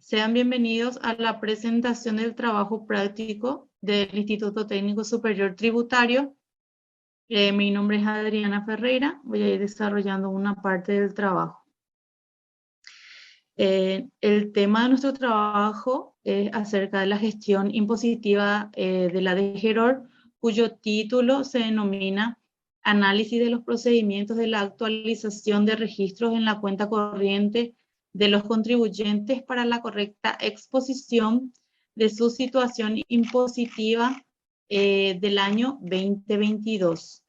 Sean bienvenidos a la presentación del trabajo práctico del Instituto Técnico Superior Tributario. Mi nombre es Adriana Ferreira, voy a ir desarrollando una parte del trabajo. El tema de nuestro trabajo es acerca de la gestión impositiva de la DGEROR, cuyo título se denomina Análisis de los procedimientos de la actualización de registros en la cuenta corriente de los contribuyentes para la correcta exposición de su situación impositiva del año 2022.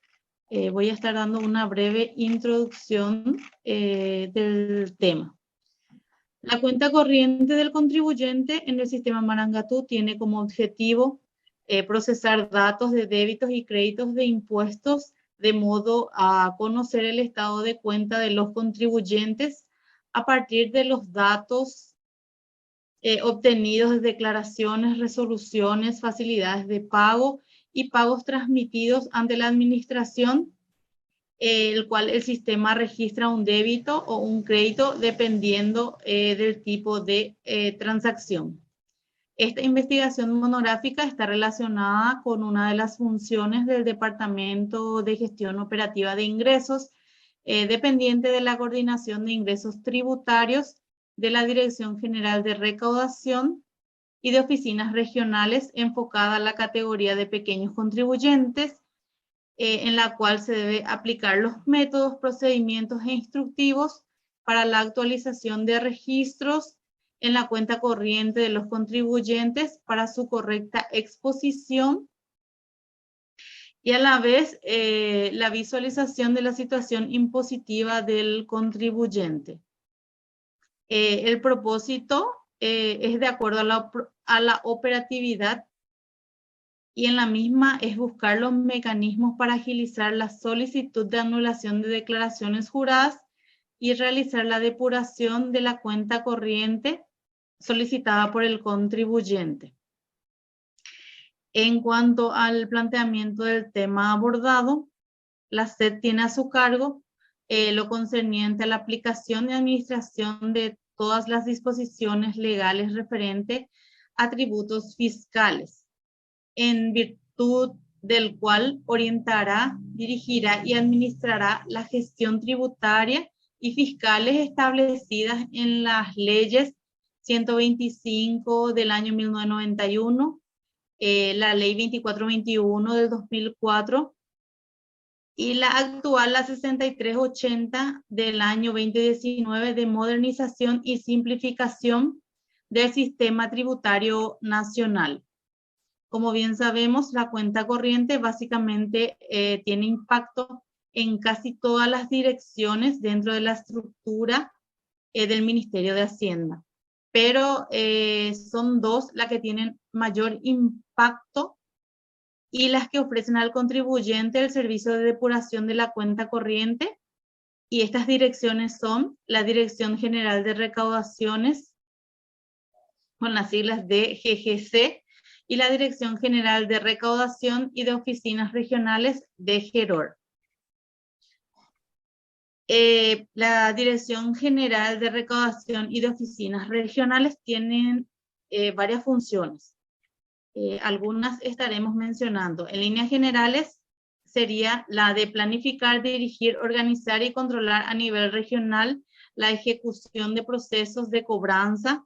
Voy a estar dando una breve introducción del tema. La cuenta corriente del contribuyente en el sistema Marangatú tiene como objetivo procesar datos de débitos y créditos de impuestos de modo a conocer el estado de cuenta de los contribuyentes a partir de los datos obtenidos de declaraciones, resoluciones, facilidades de pago y pagos transmitidos ante la administración, el cual el sistema registra un débito o un crédito dependiendo del tipo de transacción. Esta investigación monográfica está relacionada con una de las funciones del Departamento de Gestión Operativa de Ingresos, dependiente de la Coordinación de Ingresos Tributarios de la Dirección General de Recaudación y de oficinas regionales enfocada a la categoría de pequeños contribuyentes, en la cual se debe aplicar los métodos, procedimientos e instructivos para la actualización de registros en la cuenta corriente de los contribuyentes para su correcta exposición y a la vez la visualización de la situación impositiva del contribuyente. El propósito es de acuerdo a la operatividad y en la misma es buscar los mecanismos para agilizar la solicitud de anulación de declaraciones juradas y realizar la depuración de la cuenta corriente solicitada por el contribuyente. En cuanto al planteamiento del tema abordado, la SED tiene a su cargo lo concerniente a la aplicación y administración de todas las disposiciones legales referentes a tributos fiscales, en virtud del cual orientará, dirigirá y administrará la gestión tributaria y fiscales establecidas en las leyes 125 del año 1991, la ley 2421 del 2004 y la actual, la 6380 del año 2019 de modernización y simplificación del sistema tributario nacional. Como bien sabemos, la cuenta corriente básicamente tiene impacto en casi todas las direcciones dentro de la estructura del Ministerio de Hacienda. Pero son dos las que tienen mayor impacto y las que ofrecen al contribuyente el servicio de depuración de la cuenta corriente. Y estas direcciones son la Dirección General de Recaudaciones, con las siglas de DGGC, y la Dirección General de Recaudación y de Oficinas Regionales de DGEROR. La Dirección General de Recaudación y de Oficinas Regionales tienen varias funciones. Algunas estaremos mencionando. En líneas generales sería la de planificar, dirigir, organizar y controlar a nivel regional la ejecución de procesos de cobranza,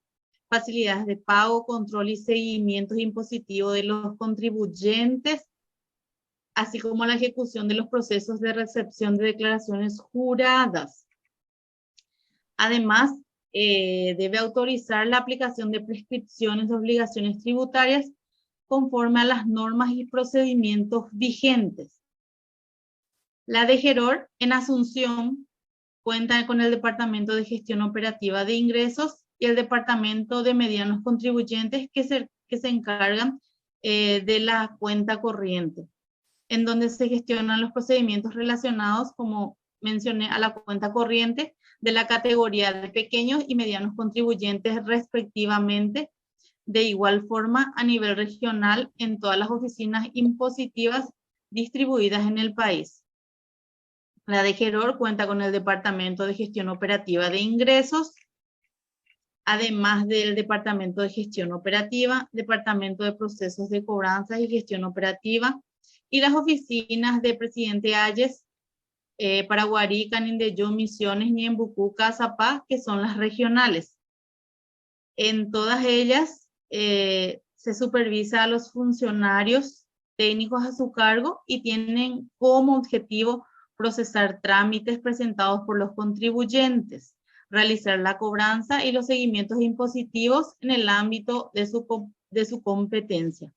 facilidades de pago, control y seguimiento impositivo de los contribuyentes, así como la ejecución de los procesos de recepción de declaraciones juradas. Además, debe autorizar la aplicación de prescripciones de obligaciones tributarias conforme a las normas y procedimientos vigentes. La DGEROR en Asunción cuenta con el Departamento de Gestión Operativa de Ingresos y el Departamento de Medianos Contribuyentes que se encargan de la cuenta corriente, en donde se gestionan los procedimientos relacionados, como mencioné, a la cuenta corriente de la categoría de pequeños y medianos contribuyentes respectivamente, de igual forma a nivel regional en todas las oficinas impositivas distribuidas en el país. La DGEROR cuenta con el Departamento de Gestión Operativa de Ingresos, además del Departamento de Gestión Operativa, Departamento de Procesos de Cobranzas y Gestión Operativa, y las oficinas de Presidente Hayes, Paraguarí, Canindeyú, Misiones, Ñembucú, Cazapá, que son las regionales. En todas ellas se supervisa a los funcionarios técnicos a su cargo y tienen como objetivo procesar trámites presentados por los contribuyentes, realizar la cobranza y los seguimientos impositivos en el ámbito de su competencia.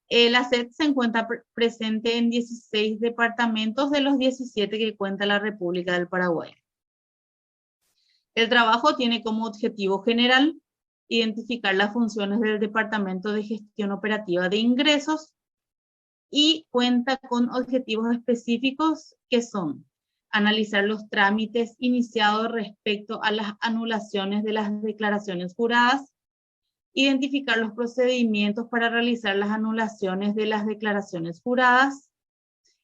La SED se encuentra presente en 16 departamentos de los 17 que cuenta la República del Paraguay. El trabajo tiene como objetivo general identificar las funciones del Departamento de Gestión Operativa de Ingresos y cuenta con objetivos específicos que son analizar los trámites iniciados respecto a las anulaciones de las declaraciones juradas, identificar los procedimientos para realizar las anulaciones de las declaraciones juradas,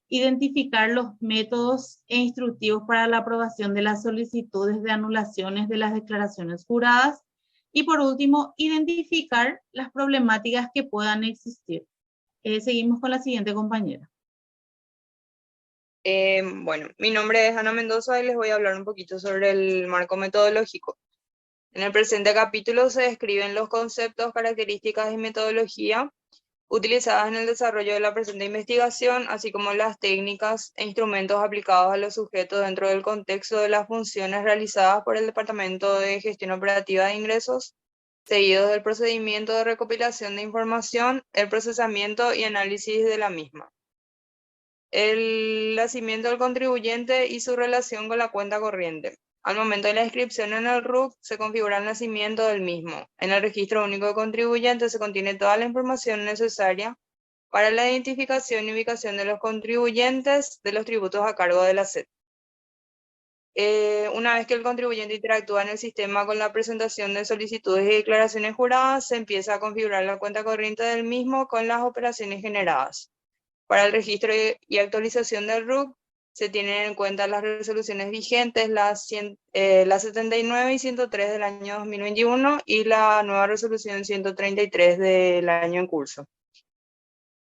identificar los métodos e instructivos para la aprobación de las solicitudes de anulaciones de las declaraciones juradas y por último, identificar las problemáticas que puedan existir. Seguimos con la siguiente compañera. Bueno, mi nombre es Ana Mendoza y les voy a hablar un poquito sobre el marco metodológico. En el presente capítulo se describen los conceptos, características y metodología utilizadas en el desarrollo de la presente investigación, así como las técnicas e instrumentos aplicados a los sujetos dentro del contexto de las funciones realizadas por el Departamento de Gestión Operativa de Ingresos, seguidos del procedimiento de recopilación de información, el procesamiento y análisis de la misma. El nacimiento del contribuyente y su relación con la cuenta corriente. Al momento de la inscripción en el RUC se configura el nacimiento del mismo. En el registro único de contribuyentes se contiene toda la información necesaria para la identificación y ubicación de los contribuyentes de los tributos a cargo de la SED. Una vez que el contribuyente interactúa en el sistema con la presentación de solicitudes y declaraciones juradas, se empieza a configurar la cuenta corriente del mismo con las operaciones generadas. Para el registro y actualización del RUC, se tienen en cuenta las resoluciones vigentes, las 79 y 103 del año 2021 y la nueva resolución 133 del año en curso.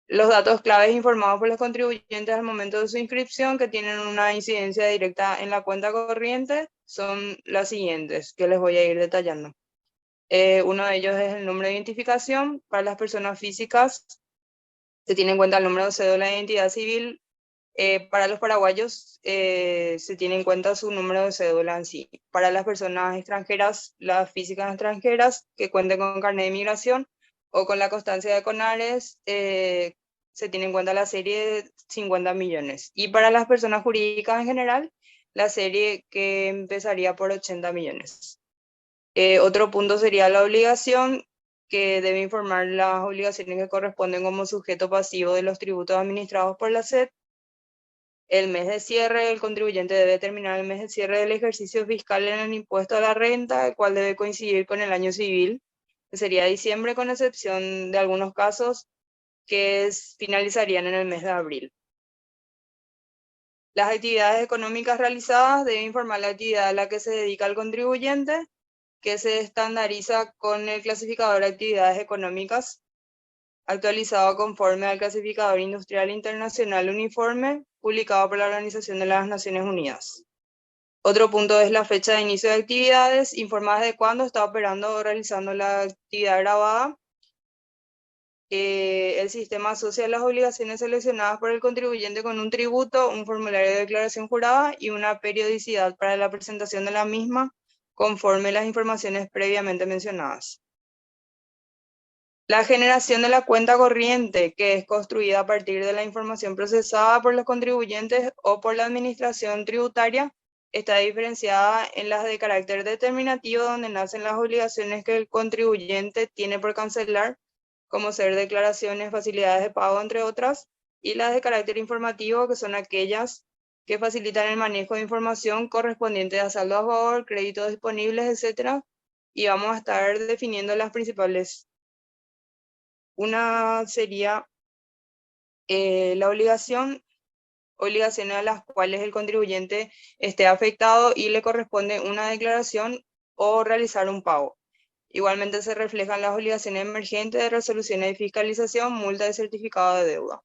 Los datos claves informados por los contribuyentes al momento de su inscripción, que tienen una incidencia directa en la cuenta corriente, son las siguientes, que les voy a ir detallando. Uno de ellos es el número de identificación. Para las personas físicas, se tiene en cuenta el número de cédula de identidad civil. Para los paraguayos se tiene en cuenta su número de cédula en sí. Para las personas extranjeras, las físicas extranjeras que cuenten con carnet de migración o con la constancia de CONARES, se tiene en cuenta la serie de 50 millones. Y para las personas jurídicas en general, la serie que empezaría por 80 millones. Otro punto sería la obligación, que debe informar las obligaciones que corresponden como sujeto pasivo de los tributos administrados por la SED. El mes de cierre, el contribuyente debe determinar el mes de cierre del ejercicio fiscal en el impuesto a la renta, el cual debe coincidir con el año civil, que sería diciembre, con excepción de algunos casos que finalizarían en el mes de abril. Las actividades económicas realizadas deben informar la actividad a la que se dedica el contribuyente, que se estandariza con el clasificador de actividades económicas, actualizado conforme al clasificador industrial internacional uniforme, publicado por la Organización de las Naciones Unidas. Otro punto es la fecha de inicio de actividades, informar de cuándo está operando o realizando la actividad grabada. El sistema asocia las obligaciones seleccionadas por el contribuyente con un tributo, un formulario de declaración jurada y una periodicidad para la presentación de la misma, conforme las informaciones previamente mencionadas. La generación de la cuenta corriente, que es construida a partir de la información procesada por los contribuyentes o por la administración tributaria, está diferenciada en las de carácter determinativo, donde nacen las obligaciones que el contribuyente tiene por cancelar, como ser declaraciones, facilidades de pago, entre otras, y las de carácter informativo, que son aquellas que facilitan el manejo de información correspondiente a saldo a favor, créditos disponibles, etc. Y vamos a estar definiendo las principales. Una sería la obligaciones a las cuales el contribuyente esté afectado y le corresponde una declaración o realizar un pago. Igualmente se reflejan las obligaciones emergentes de resoluciones de fiscalización, multa y certificado de deuda.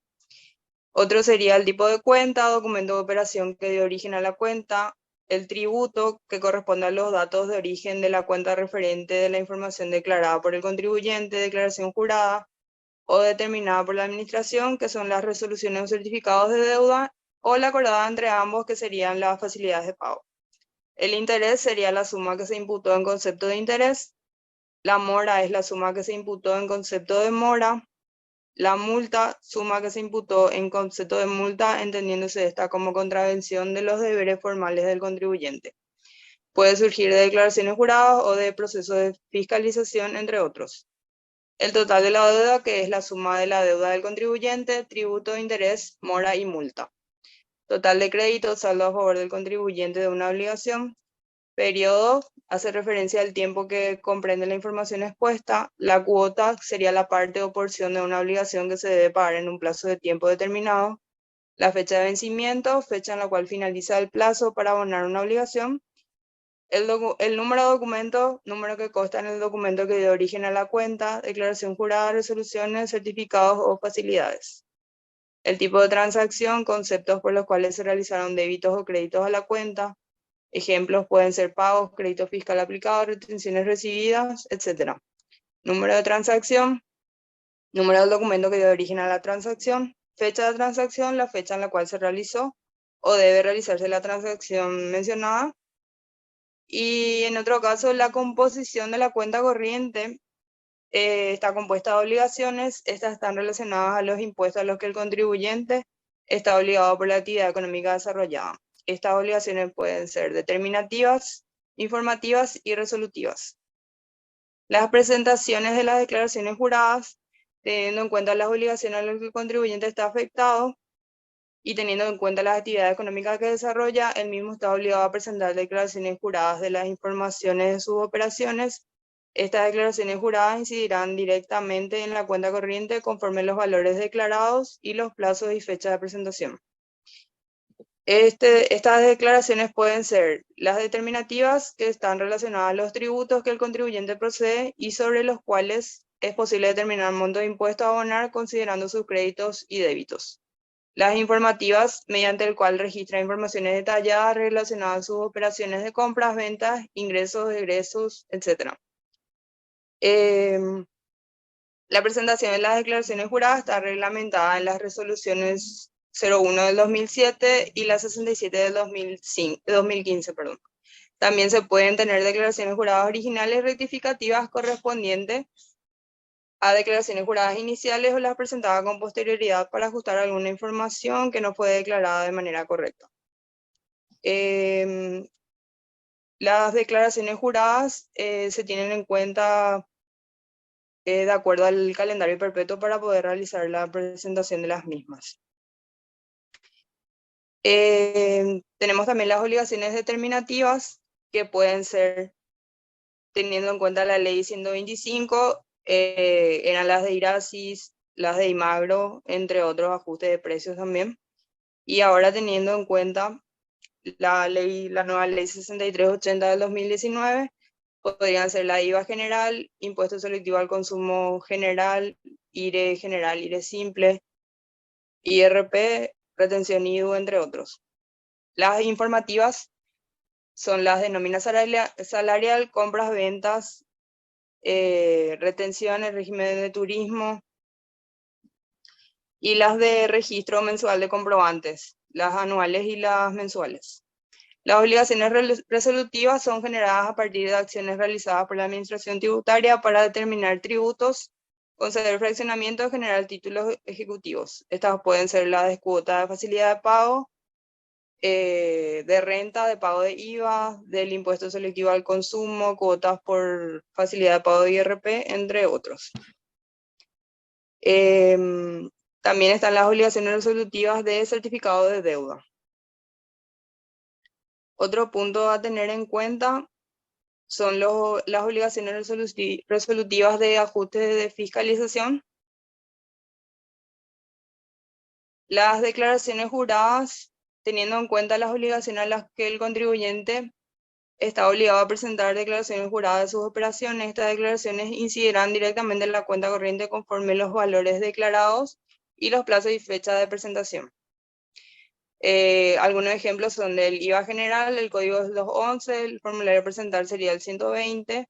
Otro sería el tipo de cuenta, documento de operación que dio origen a la cuenta, el tributo que corresponde a los datos de origen de la cuenta referente de la información declarada por el contribuyente, declaración jurada o determinada por la administración, que son las resoluciones o certificados de deuda, o la acordada entre ambos, que serían las facilidades de pago. El interés sería la suma que se imputó en concepto de interés, la mora es la suma que se imputó en concepto de mora, la multa, suma que se imputó en concepto de multa, entendiéndose esta como contravención de los deberes formales del contribuyente. Puede surgir de declaraciones juradas o de procesos de fiscalización, entre otros. El total de la deuda, que es la suma de la deuda del contribuyente, tributo, interés, mora y multa. Total de crédito, saldo a favor del contribuyente de una obligación. Periodo, hace referencia al tiempo que comprende la información expuesta. La cuota sería la parte o porción de una obligación que se debe pagar en un plazo de tiempo determinado. La fecha de vencimiento, fecha en la cual finaliza el plazo para abonar una obligación. El número de documento, número que consta en el documento que dio origen a la cuenta, declaración jurada, resoluciones, certificados o facilidades. El tipo de transacción, conceptos por los cuales se realizaron débitos o créditos a la cuenta. Ejemplos pueden ser pagos, crédito fiscal aplicado, retenciones recibidas, etc. Número de transacción, número del documento que dio origen a la transacción, fecha de transacción, la fecha en la cual se realizó o debe realizarse la transacción mencionada. Y en otro caso, la composición de la cuenta corriente está compuesta de obligaciones. Estas están relacionadas a los impuestos a los que el contribuyente está obligado por la actividad económica desarrollada. Estas obligaciones pueden ser determinativas, informativas y resolutivas. Las presentaciones de las declaraciones juradas, teniendo en cuenta las obligaciones a las que el contribuyente está afectado y teniendo en cuenta las actividades económicas que desarrolla, el mismo está obligado a presentar declaraciones juradas de las informaciones de sus operaciones. Estas declaraciones juradas incidirán directamente en la cuenta corriente conforme los valores declarados y los plazos y fechas de presentación. Estas declaraciones pueden ser las determinativas, que están relacionadas a los tributos que el contribuyente procede y sobre los cuales es posible determinar el monto de impuesto a abonar considerando sus créditos y débitos. Las informativas, mediante el cual registra informaciones detalladas relacionadas a sus operaciones de compras, ventas, ingresos, egresos, etc. La presentación de las declaraciones juradas está reglamentada en las resoluciones 01 del 2007 y la 67 del 2015. También se pueden tener declaraciones juradas originales rectificativas correspondientes a declaraciones juradas iniciales o las presentadas con posterioridad para ajustar alguna información que no fue declarada de manera correcta. Las declaraciones juradas se tienen en cuenta de acuerdo al calendario perpetuo para poder realizar la presentación de las mismas. Tenemos también las obligaciones determinativas, que pueden ser, teniendo en cuenta la ley 125, eran las de IRASIS, las de IMAGRO, entre otros ajustes de precios también. Y ahora teniendo en cuenta la nueva ley 6380 del 2019, podrían ser la IVA general, impuesto selectivo al consumo general, IRE simple, IRP, retención IVU, entre otros. Las informativas son las de nómina salarial, compras, ventas, retenciones, régimen de turismo, y las de registro mensual de comprobantes, las anuales y las mensuales. Las obligaciones resolutivas son generadas a partir de acciones realizadas por la Administración Tributaria para determinar tributos, conceder fraccionamiento, generar títulos ejecutivos. Estas pueden ser las de cuota de facilidad de pago, de renta, de pago de IVA, del impuesto selectivo al consumo, cuotas por facilidad de pago de IRP, entre otros. También están las obligaciones resolutivas de certificado de deuda. Otro punto a tener en cuenta son las obligaciones resolutivas de ajuste de fiscalización. Las declaraciones juradas, teniendo en cuenta las obligaciones a las que el contribuyente está obligado a presentar declaraciones juradas de sus operaciones. Estas declaraciones incidirán directamente en la cuenta corriente conforme los valores declarados y los plazos y fechas de presentación. Algunos ejemplos son del IVA general, el código es 211, el formulario a presentar sería el 120,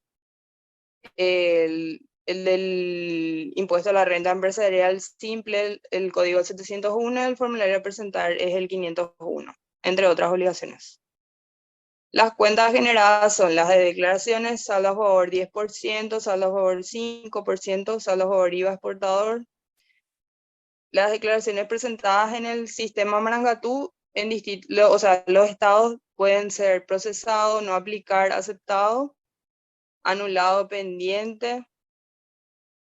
el del impuesto a la renta empresarial simple, el código 701, el formulario a presentar es el 501, entre otras obligaciones. Las cuentas generadas son las de declaraciones, saldo a favor 10%, saldo a favor 5%, saldo a favor IVA exportador. Las declaraciones presentadas en el sistema Marangatú, o sea, los estados pueden ser procesado, no aplicar, aceptado, anulado, pendiente,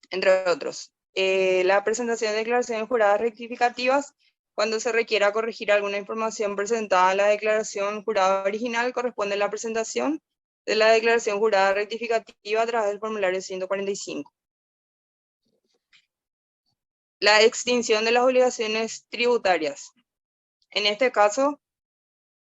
entre otros. La presentación de declaraciones juradas rectificativas, cuando se requiera corregir alguna información presentada en la declaración jurada original, corresponde la presentación de la declaración jurada rectificativa a través del formulario 145. La extinción de las obligaciones tributarias. En este caso,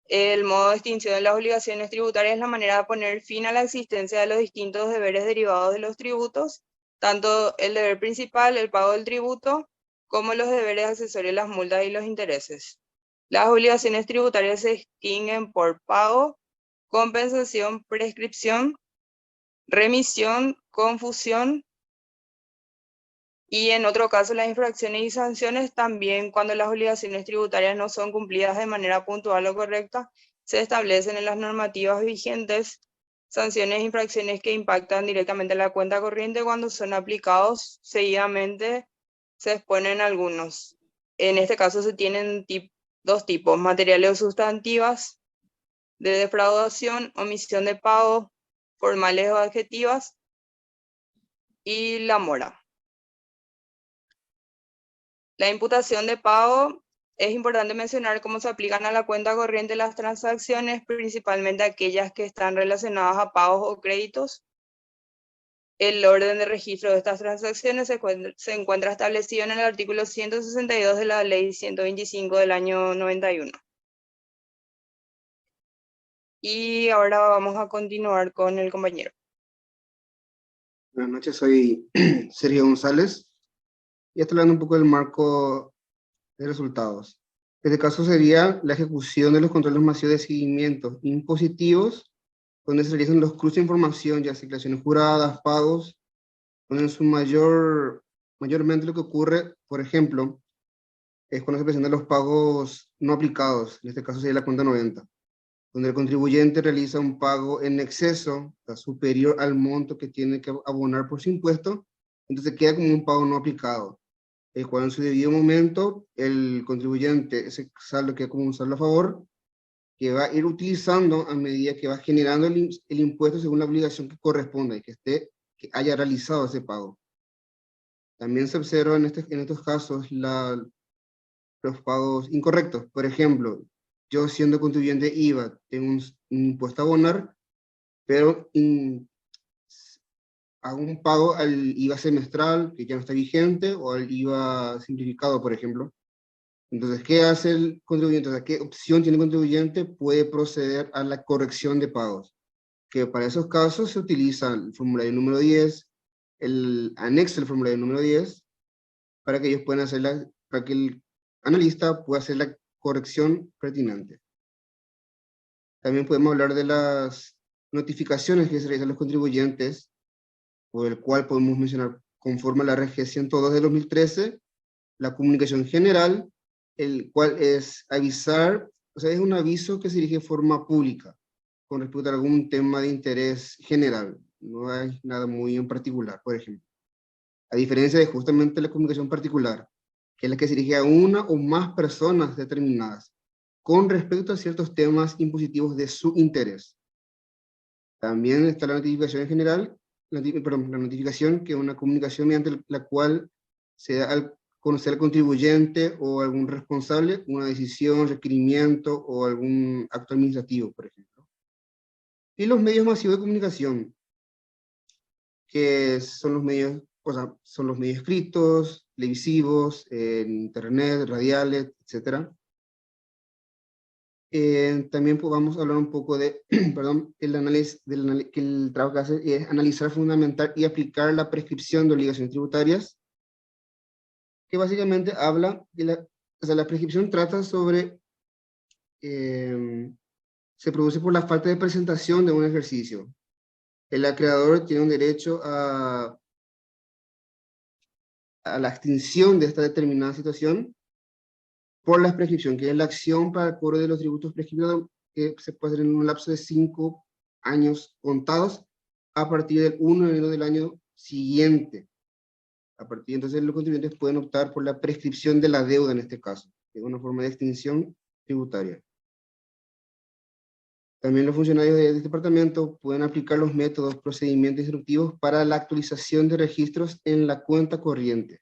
el modo de extinción de las obligaciones tributarias es la manera de poner fin a la existencia de los distintos deberes derivados de los tributos, tanto el deber principal, el pago del tributo, como los deberes accesorios, las multas y los intereses. Las obligaciones tributarias se extinguen por pago, compensación, prescripción, remisión, confusión, y en otro caso las infracciones y sanciones también cuando las obligaciones tributarias no son cumplidas de manera puntual o correcta, se establecen en las normativas vigentes sanciones e infracciones que impactan directamente en la cuenta corriente. Cuando son aplicados seguidamente se exponen algunos. En este caso se tienen dos tipos: materiales o sustantivas de defraudación, omisión de pago, formales o adjetivas, y la mora. La imputación de pago, es importante mencionar cómo se aplican a la cuenta corriente las transacciones, principalmente aquellas que están relacionadas a pagos o créditos. El orden de registro de estas transacciones se encuentra establecido en el artículo 162 de la Ley 125 del año 91. Y ahora vamos a continuar con el compañero. Buenas noches, soy Sergio González y estoy hablando un poco del marco de resultados. Este caso sería la ejecución de los controles masivos de seguimiento impositivos, donde se realizan los cruces de información, ya sea declaraciones juradas, pagos, donde en su mayormente lo que ocurre, por ejemplo, es cuando se presentan los pagos no aplicados, en este caso sería la cuenta 90, donde el contribuyente realiza un pago en exceso, o sea, superior al monto que tiene que abonar por su impuesto, entonces queda como un pago no aplicado. Cuando en su debido momento el contribuyente, ese saldo queda como un saldo a favor, que va a ir utilizando a medida que va generando el impuesto según la obligación que corresponda y que haya realizado ese pago. También se observa en estos casos los pagos incorrectos. Por ejemplo, yo siendo contribuyente IVA tengo un impuesto a abonar, pero hago un pago al IVA semestral que ya no está vigente o al IVA simplificado, por ejemplo. Entonces, ¿qué hace el contribuyente? O sea, ¿qué opción tiene el contribuyente? Puede proceder a la corrección de pagos, que para esos casos se utiliza el formulario número 10, el anexo del formulario número 10, para que ellos puedan para que el analista pueda hacer la corrección pertinente. También podemos hablar de las notificaciones que se realizan a los contribuyentes, por el cual podemos mencionar, conforme a la RG 102 de 2013, la comunicación general, el cual es avisar, o sea, es un aviso que se dirige de forma pública, con respecto a algún tema de interés general, no hay nada muy en particular, por ejemplo. A diferencia de justamente la comunicación particular, que es la que se dirige a una o más personas determinadas, con respecto a ciertos temas impositivos de su interés. También está la notificación en general, la notificación, que es una comunicación mediante la cual se da al conocer al contribuyente o algún responsable una decisión, requerimiento o algún acto administrativo, por ejemplo. Y los medios masivos de comunicación, que son los medios, o sea, son los medios escritos, televisivos, en internet, radiales, etc. También pues, vamos a hablar un poco de, perdón, el análisis, que el trabajo que hace es analizar, fundamentar y aplicar la prescripción de obligaciones tributarias, que básicamente habla de la prescripción trata sobre, se produce por la falta de presentación de un ejercicio. El acreedor tiene un derecho a la extinción de esta determinada situación por la prescripción, que es la acción para el cobro de los tributos prescriptos, que se puede hacer en un lapso de 5 años contados a partir del 1 de enero del año siguiente. Entonces los contribuyentes pueden optar por la prescripción de la deuda en este caso, que es una forma de extinción tributaria. También los funcionarios de este departamento pueden aplicar los métodos, procedimientos instructivos para la actualización de registros en la cuenta corriente.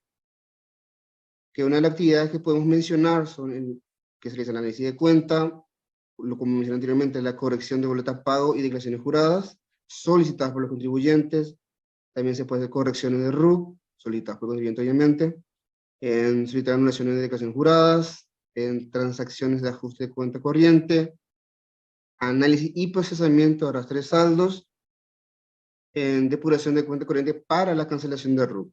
Que una de las actividades que podemos mencionar son que se realiza el análisis de cuenta, como mencioné anteriormente, la corrección de boletas pago y declaraciones juradas, solicitadas por los contribuyentes. También se puede hacer correcciones de RUC, solicitadas por el contribuyente obviamente, en solicitar anulaciones de declaraciones juradas, en transacciones de ajuste de cuenta corriente, análisis y procesamiento de arrastre de saldos, en depuración de cuenta corriente para la cancelación de RUC.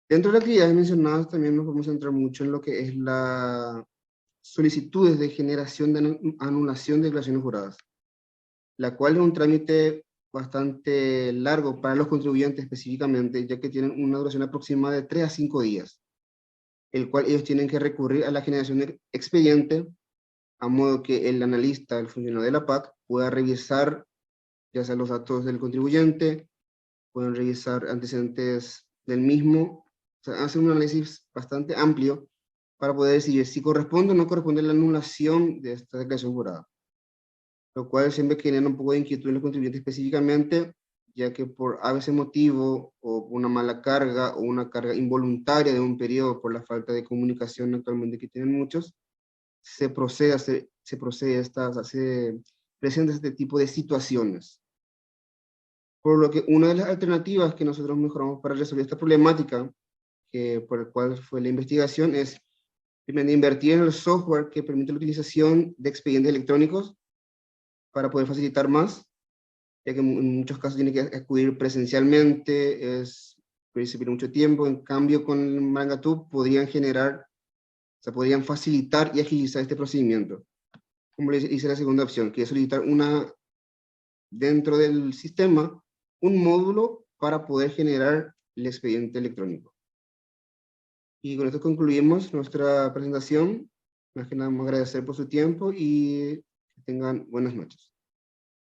Dentro de las actividades mencionadas también nos vamos a centrar mucho en lo que es las solicitudes de generación de anulación de declaraciones juradas, la cual es un trámite bastante largo para los contribuyentes específicamente, ya que tienen una duración aproximada de 3 a 5 días, el cual ellos tienen que recurrir a la generación de expediente, a modo que el analista, el funcionario de la PAC, pueda revisar ya sea los datos del contribuyente, pueden revisar antecedentes del mismo, o sea, hace un análisis bastante amplio para poder decidir si corresponde o no corresponde la anulación de esta declaración jurada. Lo cual siempre genera un poco de inquietud en los contribuyentes específicamente, ya que por a veces motivo, o una mala carga, o una carga involuntaria de un periodo por la falta de comunicación actualmente que tienen muchos, se presenta este tipo de situaciones. Por lo que una de las alternativas que nosotros mejoramos para resolver esta problemática, por el cual fue la investigación, es primero invertir en el software que permite la utilización de expedientes electrónicos para poder facilitar más, ya que en muchos casos tiene que acudir presencialmente, se pierde mucho tiempo. En cambio, con Marangatú podrían podrían facilitar y agilizar este procedimiento. Como les hice la segunda opción, que es solicitar dentro del sistema, un módulo para poder generar el expediente electrónico. Y con esto concluimos nuestra presentación. Más que nada, agradecer por su tiempo y que tengan buenas noches.